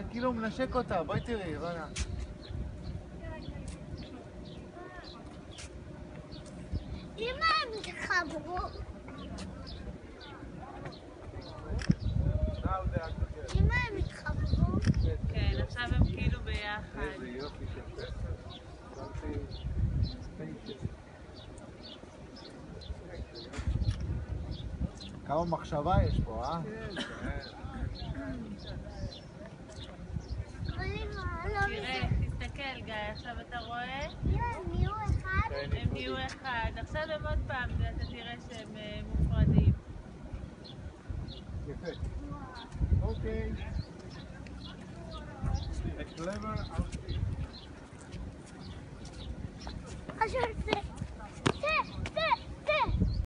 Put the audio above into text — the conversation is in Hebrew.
כאילו הוא מנשק אותה, בואי תראי, רונה. אמא, הם התחברו. אמא, הם התחברו. כן, עכשיו הם כאילו ביחד. איזה יופי של פסק. כמה מחשבה יש פה, אה? תראה, תסתכל גיא, עכשיו אתה רואה? הם נהיו אחד. הם נהיו אחד. עכשיו הם עוד פעם, אתה תראה שהם מופרדים. יפה. אוקיי. A clever